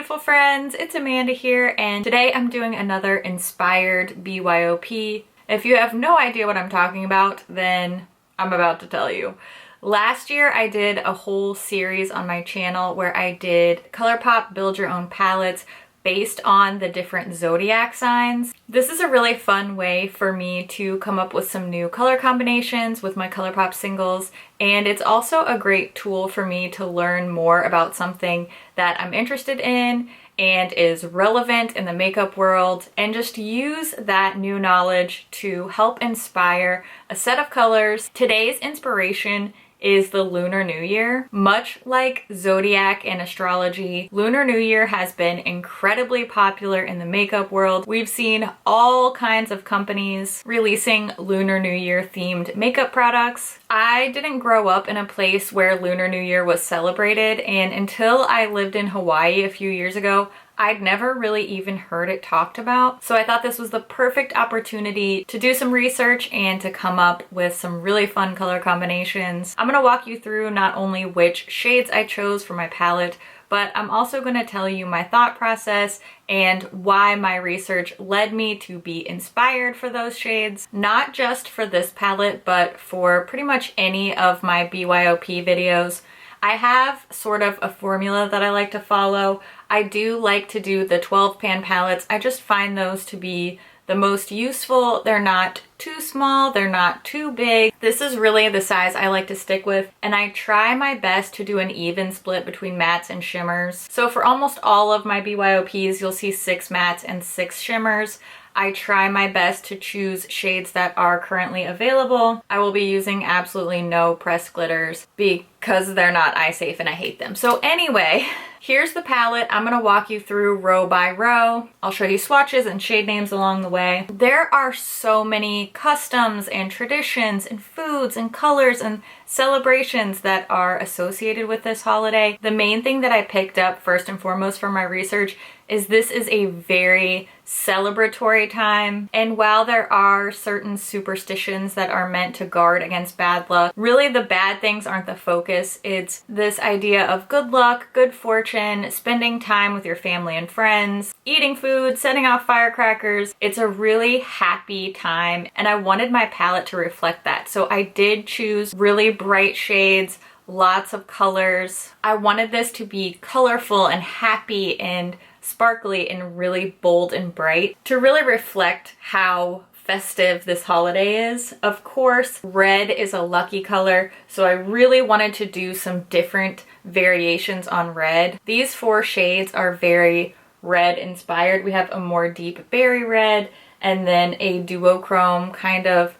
beautiful friends, it's Amanda here, and today I'm doing another inspired BYOP. If you have no idea what I'm talking about, then I'm about to tell you. Last year I did a whole series on my channel where I did ColourPop Build Your Own palettes based on the different zodiac signs. This is a really fun way for me to come up with some new color combinations with my ColourPop singles, and it's also a great tool for me to learn more about something that I'm interested in and is relevant in the makeup world, and just use that new knowledge to help inspire a set of colors. Today's inspiration is the Lunar New Year. Much like zodiac and astrology, Lunar New Year has been incredibly popular in the makeup world. We've seen all kinds of companies releasing Lunar New Year themed makeup products. I didn't grow up in a place where Lunar New Year was celebrated, and until I lived in Hawaii a few years ago, I'd never really even heard it talked about. So I thought this was the perfect opportunity to do some research and to come up with some really fun color combinations. I'm gonna walk you through not only which shades I chose for my palette, but I'm also gonna tell you my thought process and why my research led me to be inspired for those shades. Not just for this palette, but for pretty much any of my BYOP videos. I have sort of a formula that I like to follow. I do like to do the 12 pan palettes. I just find those to be the most useful. They're not too small, they're not too big. This is really the size I like to stick with, and I try my best to do an even split between mattes and shimmers. So for almost all of my BYOPs, you'll see 6 mattes and 6 shimmers. I try my best to choose shades that are currently available. I will be using absolutely no pressed glitters because they're not eye safe and I hate them. So anyway, here's the palette. I'm gonna walk you through row by row. I'll show you swatches and shade names along the way. There are so many customs and traditions and foods and colors and celebrations that are associated with this holiday. The main thing that I picked up first and foremost from my research is this is a very celebratory time, and while there are certain superstitions that are meant to guard against bad luck, really the bad things aren't the focus. It's this idea of good luck, good fortune, spending time with your family and friends, eating food, setting off firecrackers. It's a really happy time, and I wanted my palette to reflect that. So I did choose really bright shades, lots of colors. I wanted this to be colorful and happy and sparkly and really bold and bright to really reflect how festive this holiday is. Of course, red is a lucky color, so I really wanted to do some different variations on red. These 4 shades are very red inspired. We have a more deep berry red and then a duochrome kind of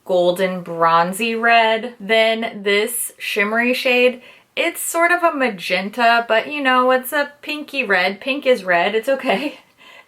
golden bronzy red. Then this shimmery shade, it's sort of a magenta, but you know, it's a pinky red. Pink is red, it's okay.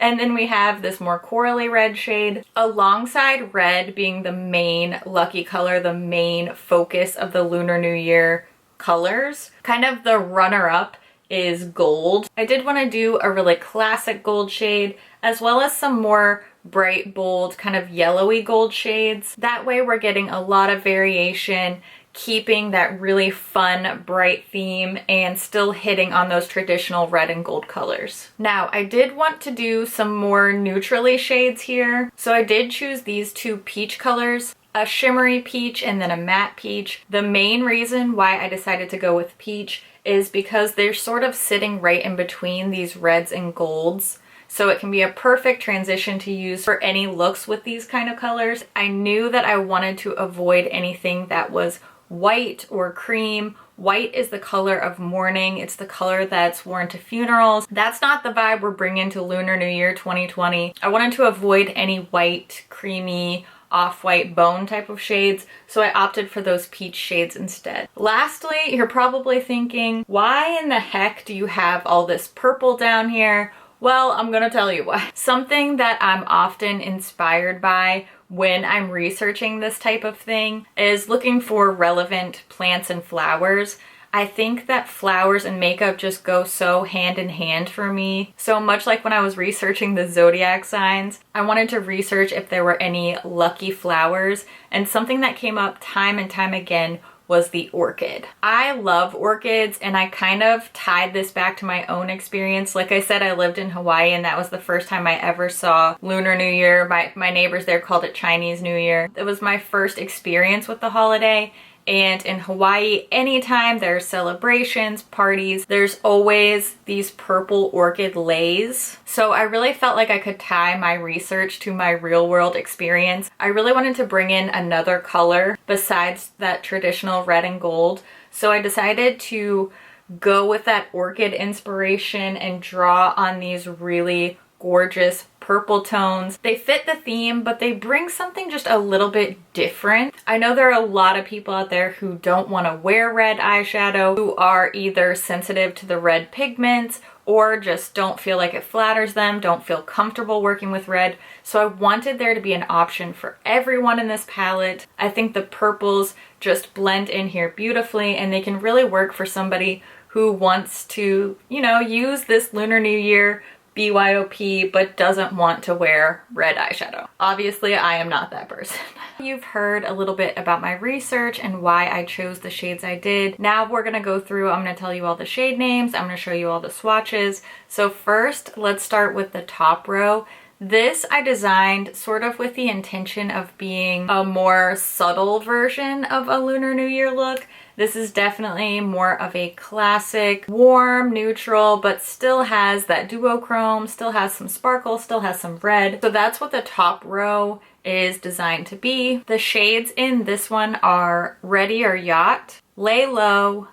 And then we have this more corally red shade. Alongside red being the main lucky color, the main focus of the Lunar New Year colors, kind of the runner-up is gold. I did want to do a really classic gold shade, as well as some more bright, bold, kind of yellowy gold shades. That way we're getting a lot of variation, keeping that really fun, bright theme and still hitting on those traditional red and gold colors. Now, I did want to do some more neutrally shades here. So I did choose these 2 peach colors, a shimmery peach and then a matte peach. The main reason why I decided to go with peach is because they're sort of sitting right in between these reds and golds. So it can be a perfect transition to use for any looks with these kind of colors. I knew that I wanted to avoid anything that was white or cream. White is the color of mourning. It's the color that's worn to funerals. That's not the vibe we're bringing to Lunar New Year 2020. I wanted to avoid any white, creamy, off-white bone type of shades, so I opted for those peach shades instead. Lastly, you're probably thinking, why in the heck do you have all this purple down here? Well, I'm gonna tell you why. Something that I'm often inspired by when I'm researching this type of thing is looking for relevant plants and flowers. I think that flowers and makeup just go so hand in hand for me. So much like when I was researching the zodiac signs, I wanted to research if there were any lucky flowers, and something that came up time and time again was the Orchid. I love orchids, and I kind of tied this back to my own experience. Like I said, I lived in Hawaii, and that was the first time I ever saw Lunar New Year. My neighbors there called it Chinese New Year. It was my first experience with the holiday. And in Hawaii, anytime there's celebrations, parties, there's always these purple orchid leis. So I really felt like I could tie my research to my real world experience. I really wanted to bring in another color besides that traditional red and gold. So I decided to go with that orchid inspiration and draw on these really gorgeous purple tones. They fit the theme, but they bring something just a little bit different. I know there are a lot of people out there who don't want to wear red eyeshadow, who are either sensitive to the red pigments or just don't feel like it flatters them, don't feel comfortable working with red. So I wanted there to be an option for everyone in this palette. I think the purples just blend in here beautifully, and they can really work for somebody who wants to, you know, use this Lunar New Year BYOP but doesn't want to wear red eyeshadow. Obviously, I am not that person. You've heard a little bit about my research and why I chose the shades I did. Now we're gonna go through, I'm gonna tell you all the shade names, I'm gonna show you all the swatches. So first, let's start with the top row. This I designed sort of with the intention of being a more subtle version of a Lunar New Year look. This is definitely more of a classic, warm, neutral, but still has that duochrome, still has some sparkle, still has some red. So that's what the top row is designed to be. The shades in this one are Ready or Yacht, Lay Low,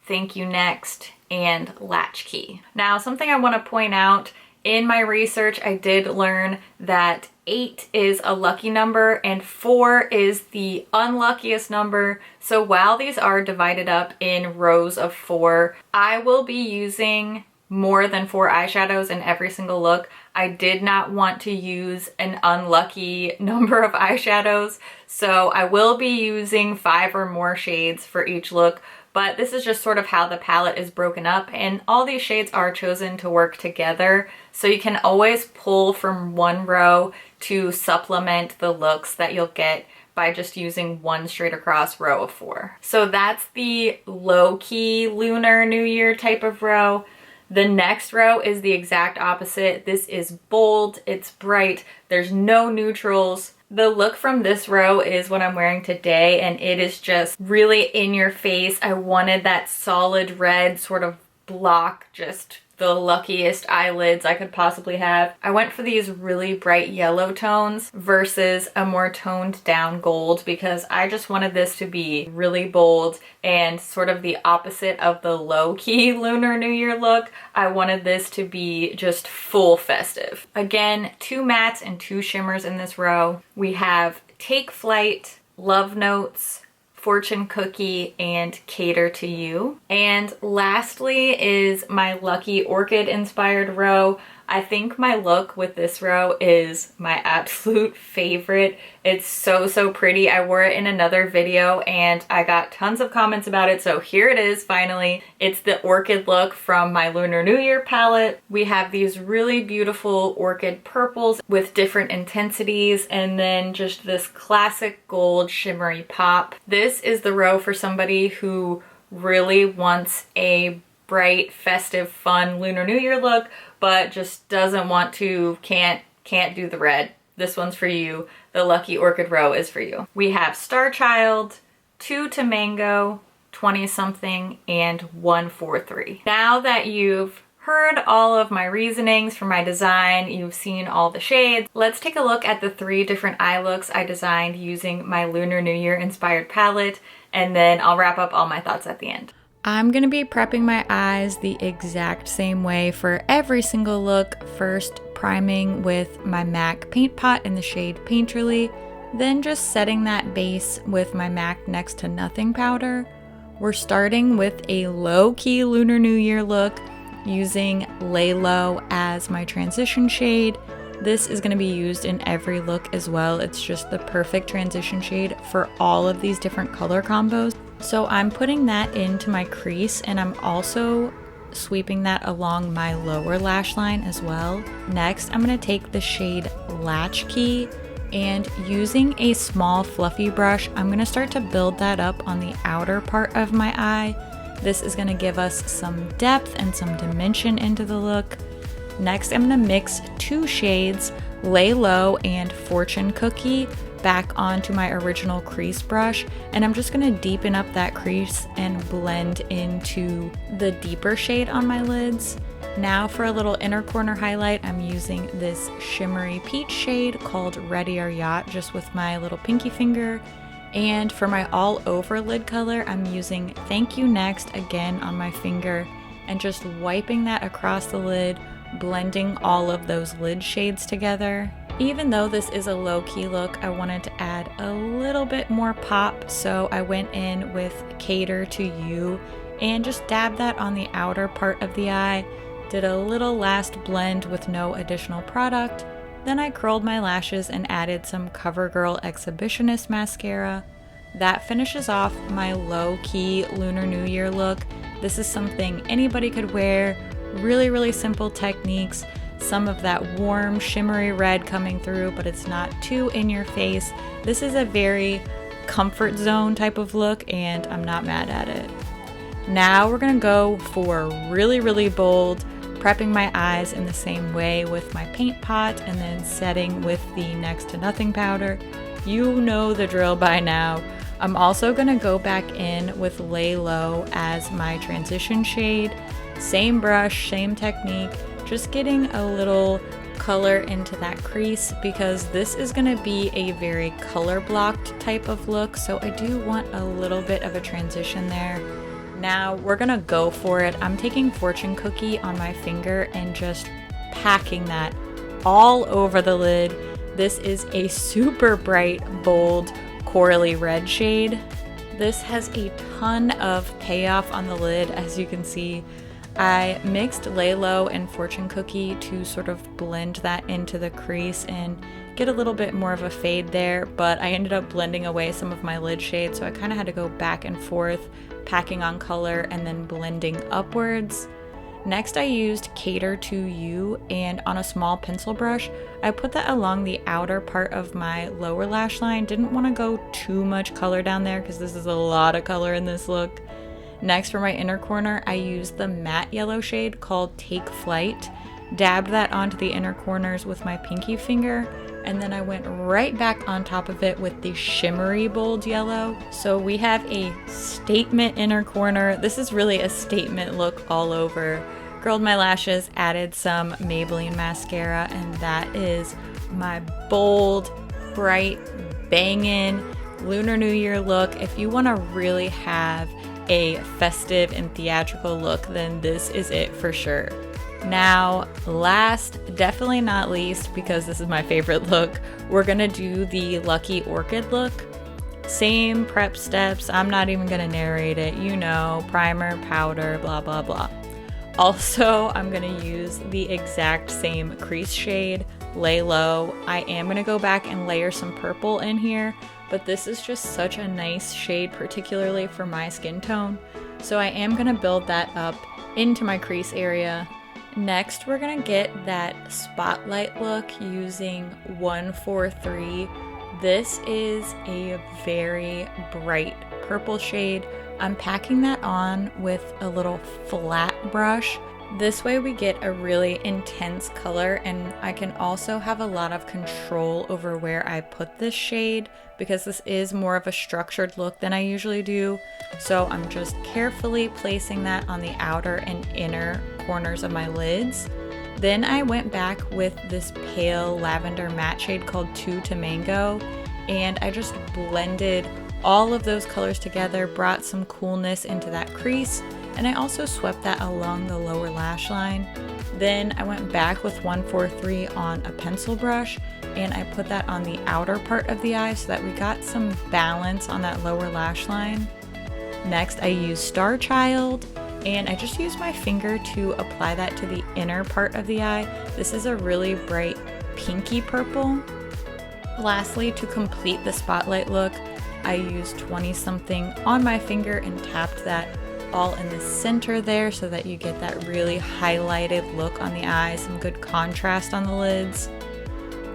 Thank You Next, and Latchkey. Now, something I want to point out, in my research, I did learn that 8 is a lucky number and 4 is the unluckiest number. So while these are divided up in rows of 4, I will be using more than 4 eyeshadows in every single look. I did not want to use an unlucky number of eyeshadows, so I will be using 5 or more shades for each look. But this is just sort of how the palette is broken up, and all these shades are chosen to work together. So you can always pull from one row to supplement the looks that you'll get by just using one straight across row of 4. So that's the low-key Lunar New Year type of row. The next row is the exact opposite. This is bold, it's bright, there's no neutrals. The look from this row is what I'm wearing today, and it is just really in your face. I wanted that solid red sort of block, just the luckiest eyelids I could possibly have. I went for these really bright yellow tones versus a more toned down gold because I just wanted this to be really bold and sort of the opposite of the low-key Lunar New Year look. I wanted this to be just full festive. Again, 2 mattes and 2 shimmers in this row. We have Take Flight, Love Notes, Fortune Cookie, and Cater to You. And lastly is my Lucky Orchid inspired row. I think my look with this row is my absolute favorite. It's so, so pretty. I wore it in another video and I got tons of comments about it, so here it is finally. It's the orchid look from my Lunar New Year palette. We have these really beautiful orchid purples with different intensities and then just this classic gold shimmery pop. This is the row for somebody who really wants a bright, festive, fun Lunar New Year look, but just doesn't want to, can't do the red. This one's for you. The Lucky Orchid row is for you. We have Star Child, 2 to Mango, 20 something, and 143. Now that you've heard all of my reasonings for my design, you've seen all the shades, let's take a look at the 3 different eye looks I designed using my Lunar New Year inspired palette, and then I'll wrap up all my thoughts at the end. I'm gonna be prepping my eyes the exact same way for every single look. First, priming with my MAC paint pot in the shade Painterly, then just setting that base with my MAC Next to Nothing powder. We're starting with a low-key Lunar New Year look using Lay Low as my transition shade. This is gonna be used in every look as well. It's just the perfect transition shade for all of these different color combos. So I'm putting that into my crease, and I'm also sweeping that along my lower lash line as well. Next, I'm going to take the shade Latchkey And using a small fluffy brush, I'm going to start to build that up on the outer part of my eye. This is going to give us some depth and some dimension into the look. Next, I'm going to mix 2 shades, Lay Low and Fortune Cookie, back onto my original crease brush, and I'm just going to deepen up that crease and blend into the deeper shade on my lids. Now for a little inner corner highlight, I'm using this shimmery peach shade called Ready or Yacht, just with my little pinky finger. And for my all over lid color, I'm using Thank You Next again on my finger and just wiping that across the lid, blending all of those lid shades together. Even though this is a low-key look, I wanted to add a little bit more pop, so I went in with Cater to You and just dabbed that on the outer part of the eye. Did a little last blend with no additional product. Then I curled my lashes and added some CoverGirl Exhibitionist mascara. That finishes off my low-key Lunar New Year look. This is something anybody could wear. Really simple techniques. Some of that warm shimmery red coming through, but it's not too in your face. This is a very comfort zone type of look, and I'm not mad at it. Now we're gonna go for really bold, prepping my eyes in the same way with my paint pot and then setting with the Next to Nothing powder. You know the drill by now. I'm also gonna go back in with Lay Low as my transition shade. Same brush, same technique, just getting a little color into that crease because this is gonna be a very color blocked type of look, so I do want a little bit of a transition there. Now we're gonna go for it. I'm taking Fortune Cookie on my finger and just packing that all over the lid. This is a super bright, bold, corally red shade. This has a ton of payoff on the lid, as you can see. I mixed Lay Low and Fortune Cookie to sort of blend that into the crease and get a little bit more of a fade there, but I ended up blending away some of my lid shade, so I kind of had to go back and forth, packing on color and then blending upwards. Next I used Cater to You, and on a small pencil brush, I put that along the outer part of my lower lash line. Didn't want to go too much color down there because this is a lot of color in this look. Next for my inner corner, I used the matte yellow shade called Take Flight, dabbed that onto the inner corners with my pinky finger, and then I went right back on top of it with the shimmery bold yellow. So we have a statement inner corner. This is really a statement look all over. Curled my lashes, added some Maybelline mascara, and that is my bold, bright, bangin' Lunar New Year look. If you want to really have a festive and theatrical look, then this is it for sure. Now, last, definitely not least, because this is my favorite look, we're gonna do the Lucky Orchid look. Same prep steps, I'm not even gonna narrate it, you know, primer, powder, blah blah blah. Also, I'm gonna use the exact same crease shade, Lay Low. I am gonna go back and layer some purple in here, but this is just such a nice shade, particularly for my skin tone. So I am gonna build that up into my crease area. Next, we're gonna get that spotlight look using 143. This is a very bright purple shade. I'm packing that on with a little flat brush. This way we get a really intense color, and I can also have a lot of control over where I put this shade because this is more of a structured look than I usually do. So I'm just carefully placing that on the outer and inner corners of my lids. Then I went back with this pale lavender matte shade called Two to Mango, and I just blended all of those colors together, brought some coolness into that crease, and I also swept that along the lower lash line. Then I went back with 143 on a pencil brush, and I put that on the outer part of the eye so that we got some balance on that lower lash line. Next, I used Star Child, and I just used my finger to apply that to the inner part of the eye. This is a really bright pinky purple. Lastly, to complete the spotlight look, I used 20 something on my finger and tapped that all in the center there so that you get that really highlighted look on the eye, some good contrast on the lids.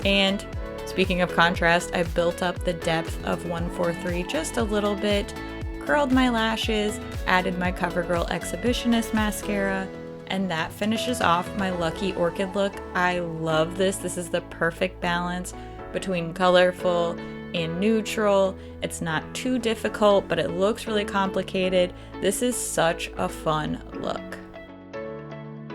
And Speaking of contrast, I built up the depth of 143 just a little bit, curled my lashes, added my CoverGirl Exhibitionist mascara, and that finishes off my Lucky Orchid look. I love this. This is the perfect balance between colorful and neutral. It's not too difficult, but it looks really complicated. This is such a fun look.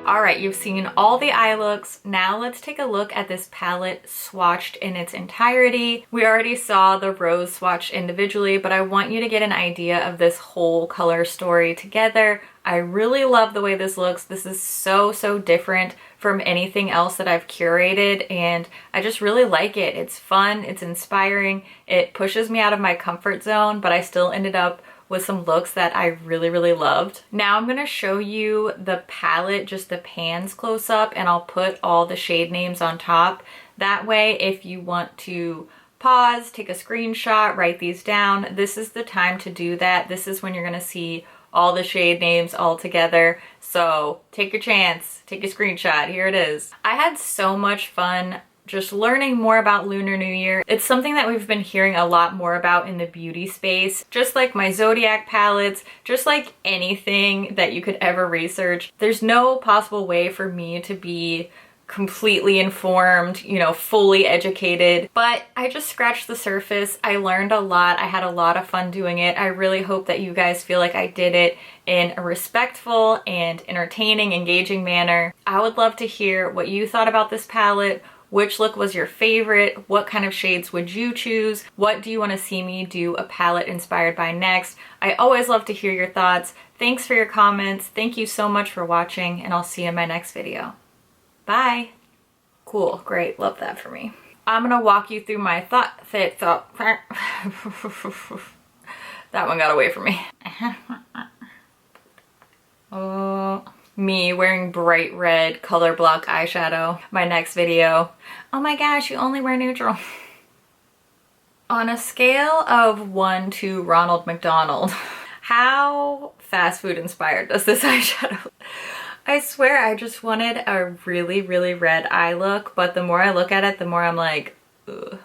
All right, you've seen all the eye looks. Now let's take a look at this palette swatched in its entirety. We already saw the rose swatched individually, but I want you to get an idea of this whole color story together. I really love the way this looks. This is so, so different from anything else that I've curated, and I just really like it. It's fun, it's inspiring, it pushes me out of my comfort zone, but I still ended up with some looks that I really, really loved. Now I'm gonna show you the palette, just the pans close up, and I'll put all the shade names on top. That way, if you want to pause, take a screenshot, write these down, this is the time to do that. This is when you're gonna see all the shade names all together. So take your chance, take a screenshot, here it is. I had so much fun just learning more about Lunar New Year. It's something that we've been hearing a lot more about in the beauty space. Just like my Zodiac palettes, just like anything that you could ever research, there's no possible way for me to be completely informed, you know, fully educated, but I just scratched the surface. I learned a lot. I had a lot of fun doing it. I really hope that you guys feel like I did it in a respectful and entertaining, engaging manner. I would love to hear what you thought about this palette. Which look was your favorite? What kind of shades would you choose? What do you want to see me do a palette inspired by next? I always love to hear your thoughts. Thanks for your comments. Thank you so much for watching, and I'll see you in my next video. Bye. Cool, great, love that for me. I'm gonna walk you through my that one got away from me. Me wearing bright red color block eyeshadow. My next video. Oh my gosh, you only wear neutral. On a scale of 1 to Ronald McDonald, how fast food inspired does this eyeshadow? I swear I just wanted a really, really red eye look, but the more I look at it, the more I'm like, ugh.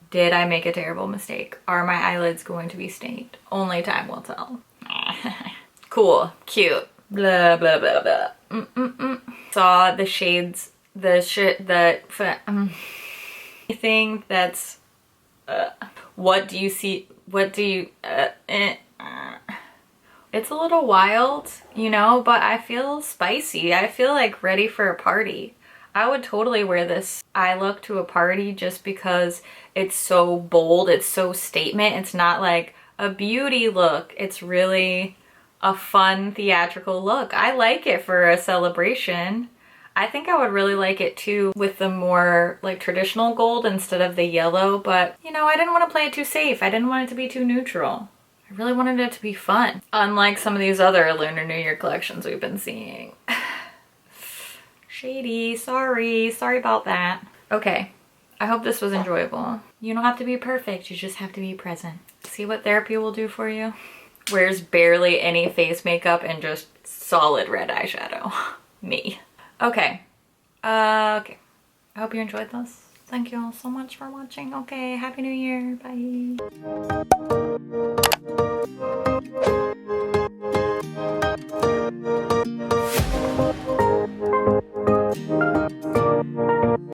Did I make a terrible mistake? Are my eyelids going to be stained? Only time will tell. Cool, cute. Blah, blah, blah, blah. Saw the shades, anything that's, what do you see, what do you, It's a little wild, you know, but I feel spicy. I feel like ready for a party. I would totally wear this eye look to a party just because it's so bold, it's so statement. It's not like a beauty look. It's really a fun theatrical look. I like it for a celebration. I think I would really like it too with the more like traditional gold instead of the yellow, but you know, I didn't want to play it too safe. I didn't want it to be too neutral. I really wanted it to be fun. Unlike some of these other Lunar New Year collections we've been seeing. Shady, sorry about that. Okay, I hope this was enjoyable. You don't have to be perfect, you just have to be present. See what therapy will do for you? Wears barely any face makeup and just solid red eyeshadow. Me. Okay. Okay. I hope you enjoyed this. Thank you all so much for watching. Okay, Happy New Year. Bye.